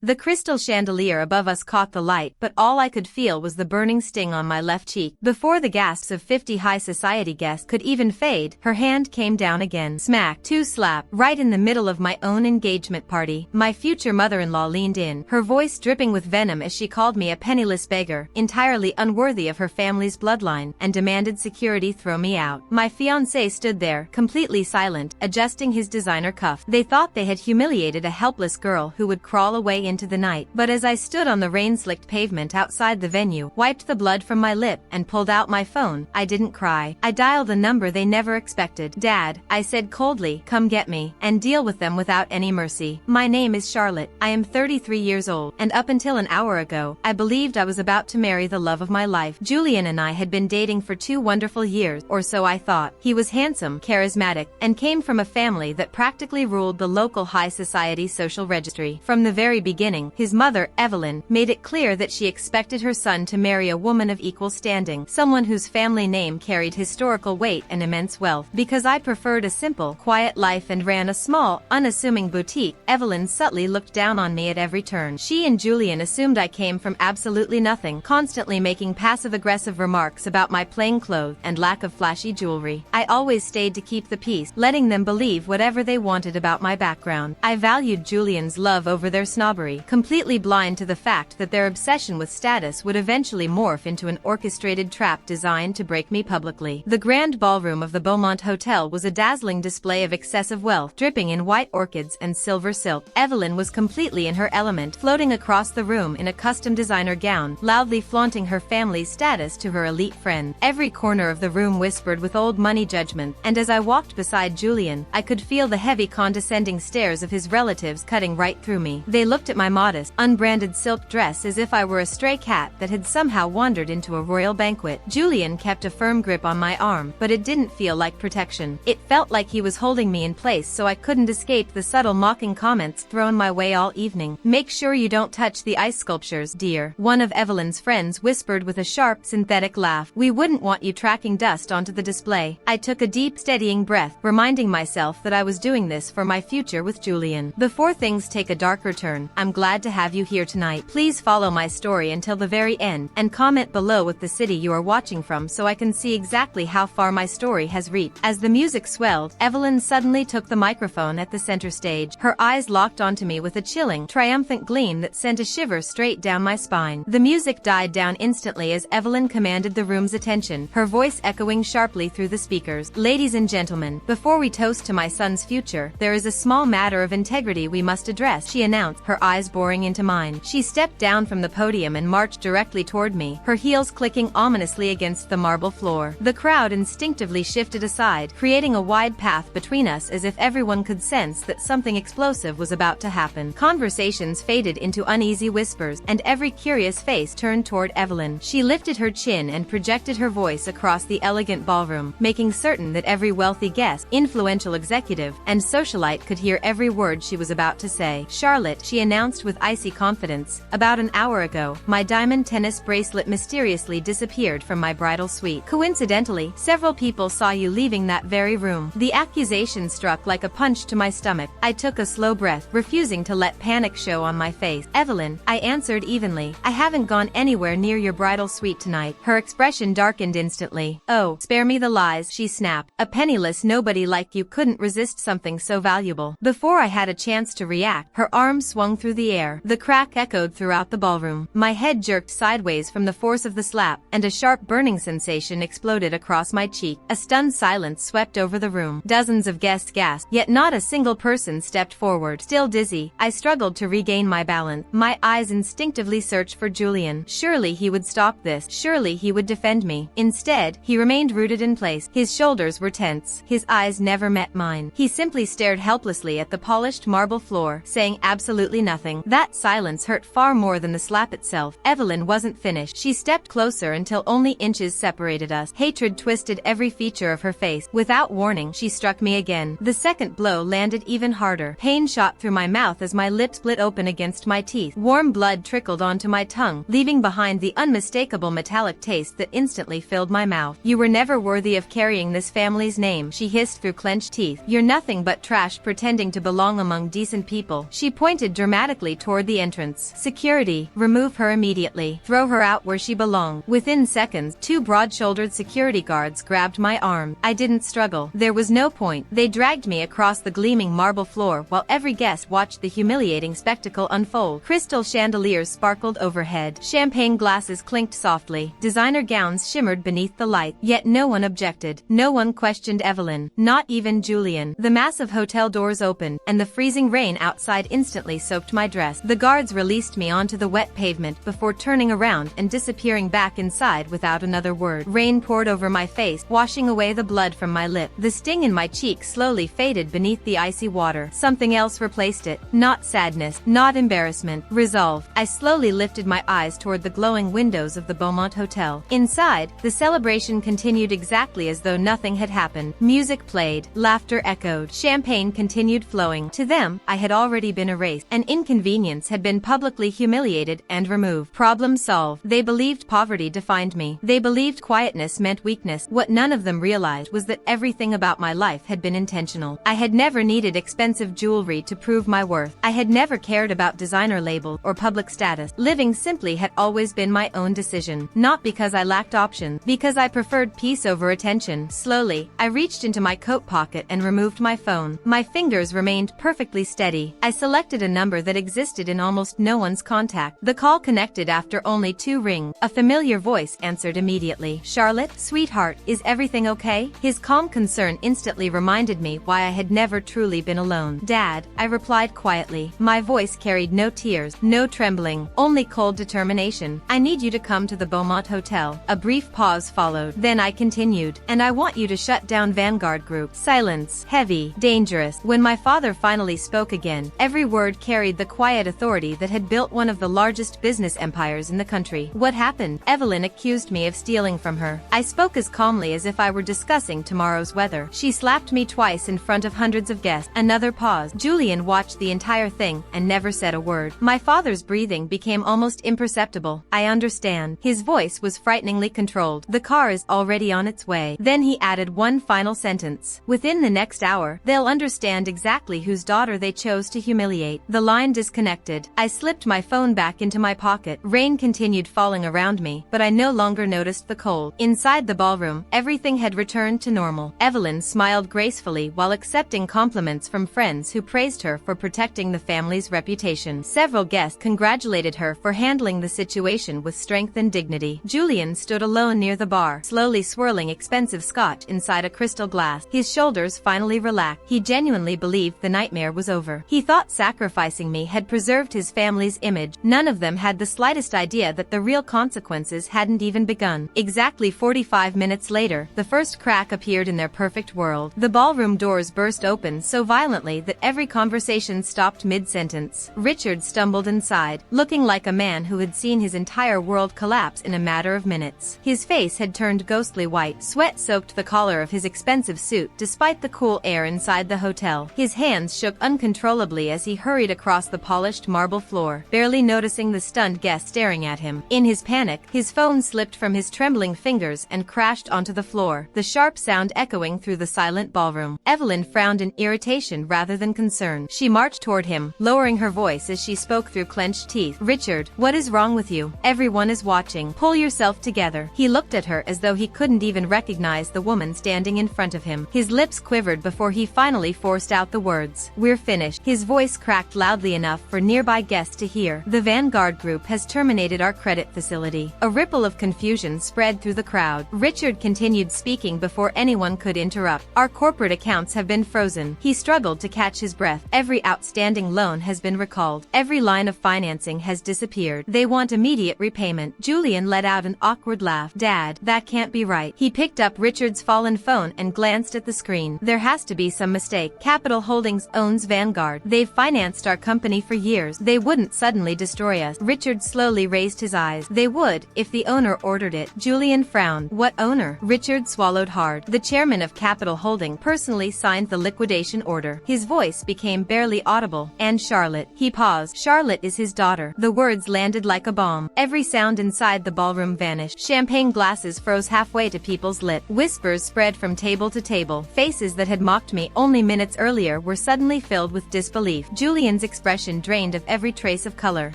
The crystal chandelier above us caught the light, but all I could feel was the burning sting on my left cheek. Before the gasps of 50 high society guests could even fade, her hand came down again. Smack, two slap, right in the middle of my own engagement party. My future mother-in-law leaned in, her voice dripping with venom as she called me a penniless beggar, entirely unworthy of her family's bloodline, and demanded security throw me out. My fiancé stood there, completely silent, adjusting his designer cuff. They thought they had humiliated a helpless girl who would crawl away into the night. But as I stood on the rain-slicked pavement outside the venue, wiped the blood from my lip, and pulled out my phone, I didn't cry. I dialed a number they never expected. Dad, I said coldly, come get me, and deal with them without any mercy. My name is Charlotte. I am 33 years old, and up until an hour ago, I believed I was about to marry the love of my life. Julian and I had been dating for 2 wonderful years, or so I thought. He was handsome, charismatic, and came from a family that practically ruled the local high society social registry. From the very beginning, his mother, Evelyn, made it clear that she expected her son to marry a woman of equal standing, someone whose family name carried historical weight and immense wealth. Because I preferred a simple, quiet life and ran a small, unassuming boutique, Evelyn subtly looked down on me at every turn. She and Julian assumed I came from absolutely nothing, constantly making passive-aggressive remarks about my plain clothes and lack of flashy jewelry. I always stayed to keep the peace, letting them believe whatever they wanted about my background. I valued Julian's love over their snobbery, completely blind to the fact that their obsession with status would eventually morph into an orchestrated trap designed to break me publicly. The grand ballroom of the Beaumont Hotel was a dazzling display of excessive wealth, dripping in white orchids and silver silk. Evelyn was completely in her element, floating across the room in a custom designer gown, loudly flaunting her family's status to her elite friend. Every corner of the room whispered with old money judgment, and as I walked beside Julian, I could feel the heavy condescending stares of his relatives cutting right through me. They looked at my modest, unbranded silk dress as if I were a stray cat that had somehow wandered into a royal banquet. Julian kept a firm grip on my arm, but it didn't feel like protection. It felt like he was holding me in place so I couldn't escape the subtle mocking comments thrown my way all evening. Make sure you don't touch the ice sculptures, dear, one of Evelyn's friends whispered with a sharp, synthetic laugh. We wouldn't want you tracking dust onto the display. I took a deep, steadying breath, reminding myself that I was doing this for my future with Julian. Before things take a darker turn, I'm glad to have you here tonight. Please follow my story until the very end, and comment below with the city you are watching from so I can see exactly how far my story has reached. As the music swelled, Evelyn suddenly took the microphone at the center stage. Her eyes locked onto me with a chilling, triumphant gleam that sent a shiver straight down my spine. The music died down instantly as Evelyn commanded the room's attention, her voice echoing sharply through the speakers. Ladies and gentlemen, before we toast to my son's future, there is a small matter of integrity we must address, she announced, her eyes boring into mine. She stepped down from the podium and marched directly toward me, her heels clicking ominously against the marble floor. The crowd instinctively shifted aside, creating a wide path between us as if everyone could sense that something explosive was about to happen. Conversations faded into uneasy whispers, and every curious face turned toward Evelyn. She lifted her chin and projected her voice across the elegant ballroom, making certain that every wealthy guest, influential executive, and socialite could hear every word she was about to say. Charlotte, she announced with icy confidence, about an hour ago, my diamond tennis bracelet mysteriously disappeared from my bridal suite. Coincidentally, several people saw you leaving that very room. The accusation struck like a punch to my stomach. I took a slow breath, refusing to let panic show on my face. Evelyn, I answered evenly, I haven't gone anywhere near your bridal suite tonight. Her expression darkened instantly. Oh, spare me the lies, she snapped. A penniless nobody like you couldn't resist something so valuable. Before I had a chance to react, her arms swung through the air. The crack echoed throughout the ballroom. My head jerked sideways from the force of the slap, and a sharp burning sensation exploded across my cheek. A stunned silence swept over the room. Dozens of guests gasped, yet not a single person stepped forward. Still dizzy, I struggled to regain my balance. My eyes instinctively searched for Julian. Surely he would stop this. Surely he would defend me. Instead, he remained rooted in place. His shoulders were tense. His eyes never met mine. He simply stared helplessly at the polished marble floor, saying absolutely nothing. That silence hurt far more than the slap itself. Evelyn wasn't finished. She stepped closer until only inches separated us. Hatred twisted every feature of her face. Without warning, she struck me again. The second blow landed even harder. Pain shot through my mouth as my lips split open against my teeth. Warm blood trickled onto my tongue, leaving behind the unmistakable metallic taste that instantly filled my mouth. You were never worthy of carrying this family's name, she hissed through clenched teeth. You're nothing but trash pretending to belong among decent people. She pointed dramatically dramatically toward the entrance. Security, remove her immediately. Throw her out where she belongs. Within seconds, 2 broad-shouldered security guards grabbed my arm. I didn't struggle. There was no point. They dragged me across the gleaming marble floor while every guest watched the humiliating spectacle unfold. Crystal chandeliers sparkled overhead. Champagne glasses clinked softly. Designer gowns shimmered beneath the light. Yet no one objected. No one questioned Evelyn. Not even Julian. The massive hotel doors opened, and the freezing rain outside instantly soaked my dress. The guards released me onto the wet pavement before turning around and disappearing back inside without another word. Rain poured over my face, washing away the blood from my lip. The sting in my cheek slowly faded beneath the icy water. Something else replaced it. Not sadness, not embarrassment, resolve. I slowly lifted my eyes toward the glowing windows of the Beaumont Hotel. Inside, the celebration continued exactly as though nothing had happened. Music played, laughter echoed, champagne continued flowing. To them, I had already been erased. An inconvenience had been publicly humiliated and removed. Problem solved. They believed poverty defined me. They believed quietness meant weakness. What none of them realized was that everything about my life had been intentional. I had never needed expensive jewelry to prove my worth. I had never cared about designer label or public status. Living simply had always been my own decision. Not because I lacked options, because I preferred peace over attention. Slowly, I reached into my coat pocket and removed my phone. My fingers remained perfectly steady. I selected a number that existed in almost no one's contact. The call connected after only 2 rings. A familiar voice answered immediately. Charlotte, sweetheart, is everything okay? His calm concern instantly reminded me why I had never truly been alone. Dad, I replied quietly. My voice carried no tears, no trembling, only cold determination. I need you to come to the Beaumont Hotel. A brief pause followed. Then I continued. And I want you to shut down Vanguard Group. Silence. Heavy. Dangerous. When my father finally spoke again, every word carried the quiet authority that had built one of the largest business empires in the country. What happened? Evelyn accused me of stealing from her. I spoke as calmly as if I were discussing tomorrow's weather. She slapped me twice in front of hundreds of guests. Another pause. Julian watched the entire thing and never said a word. My father's breathing became almost imperceptible. I understand. His voice was frighteningly controlled. The car is already on its way. Then he added one final sentence. Within the next hour, they'll understand exactly whose daughter they chose to humiliate. The line disconnected. I slipped my phone back into my pocket. Rain continued falling around me, but I no longer noticed the cold. Inside the ballroom, everything had returned to normal. Evelyn smiled gracefully while accepting compliments from friends who praised her for protecting the family's reputation. Several guests congratulated her for handling the situation with strength and dignity. Julian stood alone near the bar, slowly swirling expensive scotch inside a crystal glass. His shoulders finally relaxed. He genuinely believed the nightmare was over. He thought sacrificing me had preserved his family's image. None of them had the slightest idea that the real consequences hadn't even begun. Exactly 45 minutes later, the first crack appeared in their perfect world. The ballroom doors burst open so violently that every conversation stopped mid-sentence. Richard stumbled inside, looking like a man who had seen his entire world collapse in a matter of minutes. His face had turned ghostly white. Sweat soaked the collar of his expensive suit despite the cool air inside the hotel. His hands shook uncontrollably as he hurried across the polished marble floor, barely noticing the stunned guest staring at him. In his panic, his phone slipped from his trembling fingers and crashed onto the floor, the sharp sound echoing through the silent ballroom. Evelyn frowned in irritation rather than concern. She marched toward him, lowering her voice as she spoke through clenched teeth. Richard, what is wrong with you? Everyone is watching. Pull yourself together. He looked at her as though he couldn't even recognize the woman standing in front of him. His lips quivered before he finally forced out the words. We're finished. His voice cracked loudly enough for nearby guests to hear. The Vanguard Group has terminated our credit facility. A ripple of confusion spread through the crowd. Richard continued speaking before anyone could interrupt. Our corporate accounts have been frozen. He struggled to catch his breath. Every outstanding loan has been recalled. Every line of financing has disappeared. They want immediate repayment. Julian let out an awkward laugh. Dad, that can't be right. He picked up Richard's fallen phone and glanced at the screen. There has to be some mistake. Capital Holdings owns Vanguard. They've financed our company for years. They wouldn't suddenly destroy us. Richard slowly raised his eyes. They would, if the owner ordered it. Julian frowned. What owner? Richard swallowed hard. The chairman of Capital Holding personally signed the liquidation order. His voice became barely audible. And Charlotte. He paused. Charlotte is his daughter. The words landed like a bomb. Every sound inside the ballroom vanished. Champagne glasses froze halfway to people's lips. Whispers spread from table to table. Faces that had mocked me only minutes earlier were suddenly filled with disbelief. Julian's expression expression drained of every trace of color.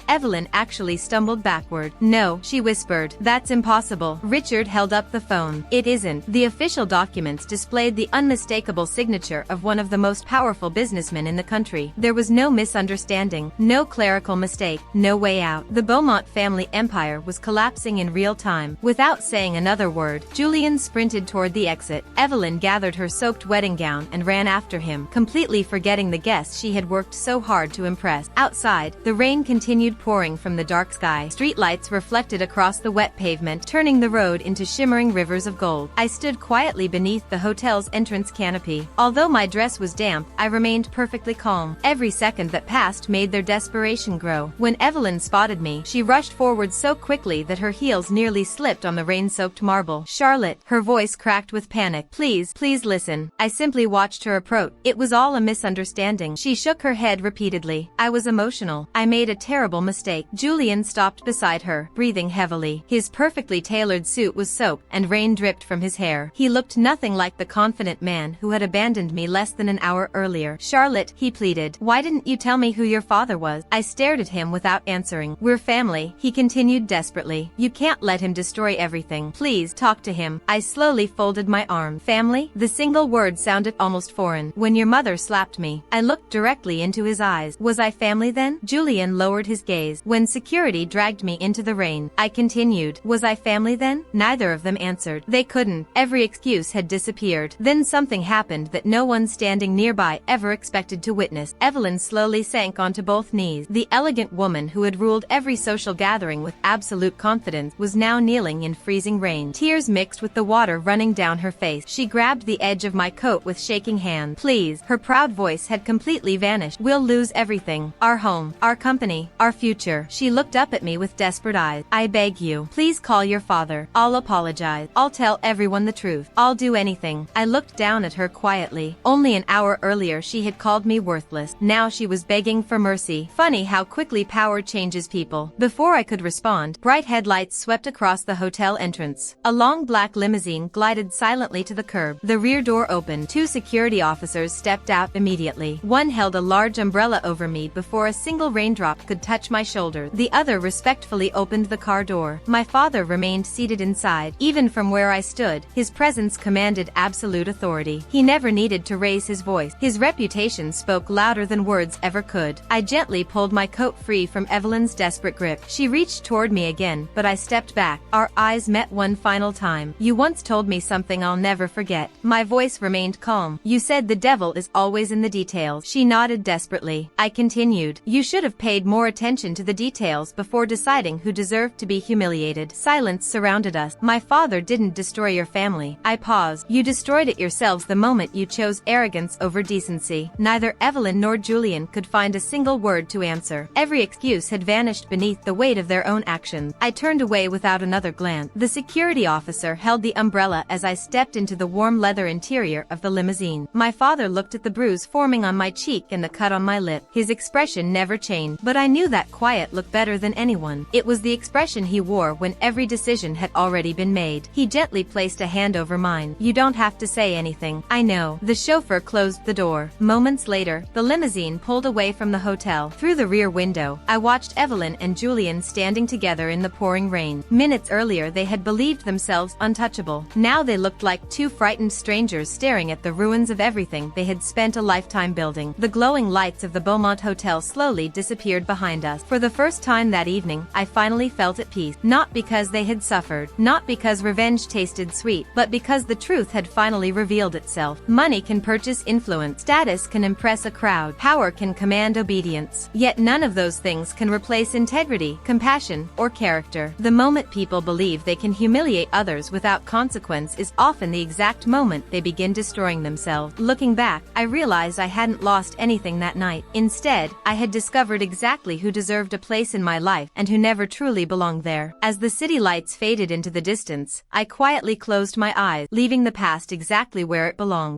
Evelyn actually stumbled backward. "No," she whispered. "That's impossible." Richard held up the phone. "It isn't." The official documents displayed the unmistakable signature of one of the most powerful businessmen in the country. There was no misunderstanding, no clerical mistake, no way out. The Beaumont family empire was collapsing in real time. Without saying another word, Julian sprinted toward the exit. Evelyn gathered her soaked wedding gown and ran after him, completely forgetting the guests she had worked so hard to impress. Outside, the rain continued pouring from the dark sky. Streetlights reflected across the wet pavement, turning the road into shimmering rivers of gold. I stood quietly beneath the hotel's entrance canopy. Although my dress was damp, I remained perfectly calm. Every second that passed made their desperation grow. When Evelyn spotted me, she rushed forward so quickly that her heels nearly slipped on the rain-soaked marble. "Charlotte," her voice cracked with panic. Please listen." I simply watched her approach. It was all a misunderstanding. She shook her head repeatedly. "I was emotional. I made a terrible mistake." Julian stopped beside her, breathing heavily. His perfectly tailored suit was soaked, and rain dripped from his hair. He looked nothing like the confident man who had abandoned me less than an hour earlier. "Charlotte," he pleaded, "why didn't you tell me who your father was?" I stared at him without answering. "We're family," he continued desperately. "You can't let him destroy everything. Please talk to him." I slowly folded my arm. "Family?" The single word sounded almost foreign. "When your mother slapped me." I looked directly into his eyes. "Was I family then?" Julian lowered his gaze. "When security dragged me into the rain." I continued. "Was I family then?" Neither of them answered. They couldn't. Every excuse had disappeared. Then something happened that no one standing nearby ever expected to witness. Evelyn slowly sank onto both knees. The elegant woman who had ruled every social gathering with absolute confidence was now kneeling in freezing rain. Tears mixed with the water running down her face. She grabbed the edge of my coat with shaking hands. "Please." Her proud voice had completely vanished. "We'll lose everything. Our home, our company, our future." She looked up at me with desperate eyes. "I beg you, please call your father. I'll apologize. I'll tell everyone the truth. I'll do anything." I looked down at her quietly. Only an hour earlier she had called me worthless. Now she was begging for mercy. Funny how quickly power changes people. Before I could respond, bright headlights swept across the hotel entrance. A long black limousine glided silently to the curb. The rear door opened. Two security officers stepped out immediately. One held a large umbrella over me before a single raindrop could touch my shoulder. The other respectfully opened the car door. My father remained seated inside. Even from where I stood, his presence commanded absolute authority. He never needed to raise his voice. His reputation spoke louder than words ever could. I gently pulled my coat free from Evelyn's desperate grip. She reached toward me again, but I stepped back. Our eyes met one final time. "You once told me something I'll never forget." My voice remained calm. "You said the devil is always in the details." She nodded desperately. I continued. "You should have paid more attention to the details before deciding who deserved to be humiliated." Silence surrounded us. "My father didn't destroy your family." I paused. "You destroyed it yourselves the moment you chose arrogance over decency." Neither Evelyn nor Julian could find a single word to answer. Every excuse had vanished beneath the weight of their own actions. I turned away without another glance. The security officer held the umbrella as I stepped into the warm leather interior of the limousine. My father looked at the bruise forming on my cheek and the cut on my lip. His expression never changed, but I knew that quiet look better than anyone. It was the expression he wore when every decision had already been made. He gently placed a hand over mine. "You don't have to say anything." "I know." The chauffeur closed the door. Moments later, the limousine pulled away from the hotel. Through the rear window, I watched Evelyn and Julian standing together in the pouring rain. Minutes earlier they had believed themselves untouchable. Now they looked like two frightened strangers staring at the ruins of everything they had spent a lifetime building. The glowing lights of the Beaumont Hotel slowly disappeared behind us. For the first time that evening, I finally felt at peace. Not because they had suffered, not because revenge tasted sweet, but because the truth had finally revealed itself. Money can purchase influence, status can impress a crowd, power can command obedience. Yet none of those things can replace integrity, compassion, or character. The moment people believe they can humiliate others without consequence is often the exact moment they begin destroying themselves. Looking back, I realized I hadn't lost anything that night. Instead, I had discovered exactly who deserved a place in my life and who never truly belonged there. As the city lights faded into the distance, I quietly closed my eyes, leaving the past exactly where it belonged.